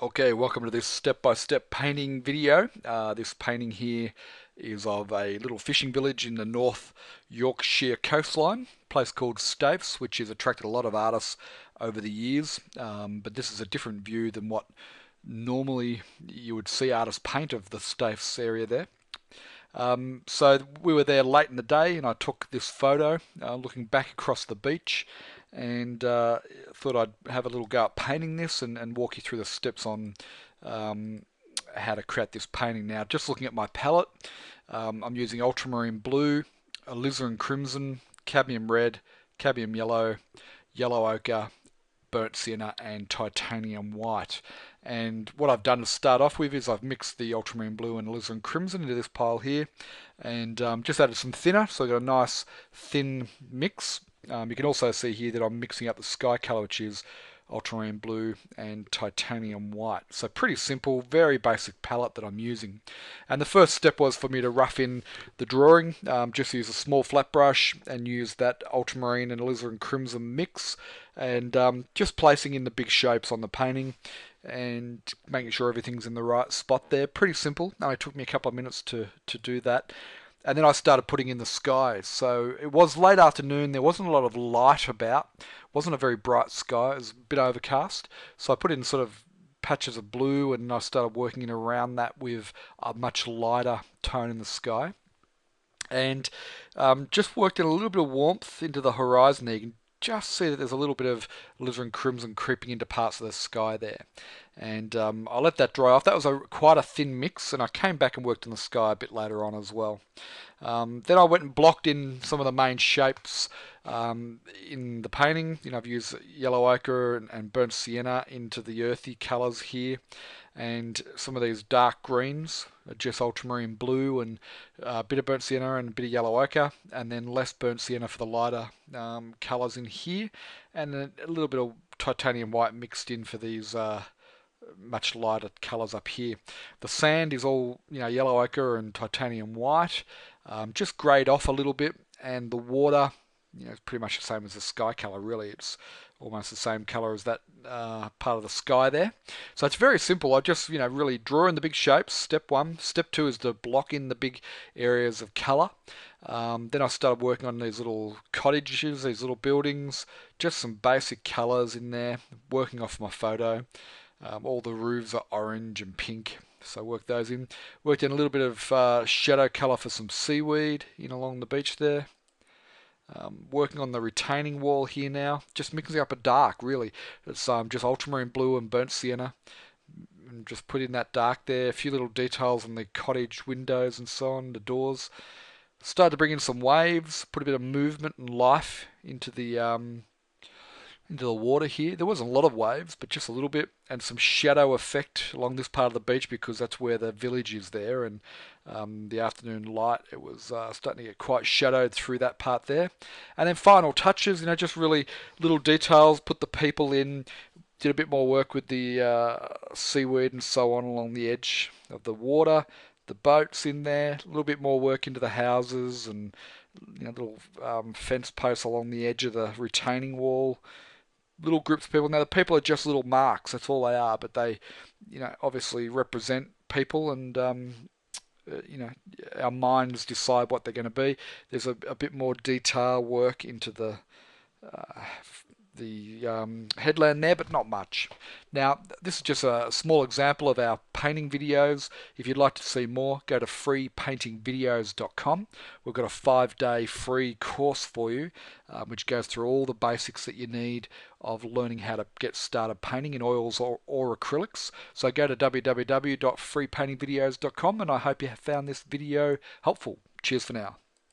Okay, welcome to this step-by-step painting video. This painting here is of a little fishing village in the North Yorkshire coastline, a place called Staithes, which has attracted a lot of artists over the years. But this is a different view than what normally you would see artists paint of the Staithes area there. So we were there late in the day, and I took this photo looking back across the beach, and thought I'd have a little go at painting this and walk you through the steps on um, how to create this painting. Now, just looking at my palette, I'm using ultramarine blue, alizarin crimson, cadmium red, cadmium yellow, yellow ochre, burnt sienna and titanium white. And what I've done to start off with is I've mixed the ultramarine blue and alizarin crimson into this pile here, and just added some thinner, so I've got a nice thin mix. You can also see here that I'm mixing up the sky colour, which is ultramarine blue and titanium white. So pretty simple, very basic palette that I'm using. And the first step was for me to rough in the drawing. Just use a small flat brush and use that ultramarine and alizarin crimson mix, and just placing in the big shapes on the painting and making sure everything's in the right spot there. Pretty simple. It only took me a couple of minutes to do that. And then I started putting in the sky. So it was late afternoon. There wasn't a lot of light about. It wasn't a very bright sky. It was a bit overcast. So I put in sort of patches of blue, and I started working around that with a much lighter tone in the sky. And just worked in a little bit of warmth into the horizon there. You can just see that there's a little bit of alizarin crimson creeping into parts of the sky there. And I let that dry off. That was quite a thin mix, and I came back and worked in the sky a bit later on as well. Then I went and blocked in some of the main shapes in the painting. I've used yellow ochre and burnt sienna into the earthy colours here, and some of these dark greens are just ultramarine blue and a bit of burnt sienna and a bit of yellow ochre, and then less burnt sienna for the lighter colours in here, and a little bit of titanium white mixed in for these much lighter colours up here. The sand is all yellow ochre and titanium white, just greyed off a little bit, and the water, it's pretty much the same as the sky colour. Really, it's almost the same colour as that part of the sky there. So it's very simple. I just really draw in the big shapes. Step one. Step two is to block in the big areas of colour. Then I started working on these little cottages, these little buildings, just some basic colours in there, working off my photo. All the roofs are orange and pink, so I worked those in. Worked in a little bit of shadow colour for some seaweed in along the beach there. Working on the retaining wall here now, just mixing up a dark really. It's just ultramarine blue and burnt sienna. And just put in that dark there, a few little details on the cottage windows and so on, the doors. Started to bring in some waves, put a bit of movement and life into the water here. There wasn't a lot of waves, but just a little bit, and some shadow effect along this part of the beach because that's where the village is there, and the afternoon light, it was starting to get quite shadowed through that part there. And then final touches, just really little details, put the people in, did a bit more work with the seaweed and so on along the edge of the water, the boats in there, a little bit more work into the houses, and little fence posts along the edge of the retaining wall. Little groups of people. Now the people are just little marks. That's all they are. But they, obviously represent people, and our minds decide what they're going to be. There's a bit more detail work into the headland there, but not much. Now, this is just a small example of our painting videos. If you'd like to see more, go to freepaintingvideos.com. We've got a 5-day free course for you, which goes through all the basics that you need of learning how to get started painting in oils or acrylics. So go to www.freepaintingvideos.com, and I hope you have found this video helpful. Cheers for now.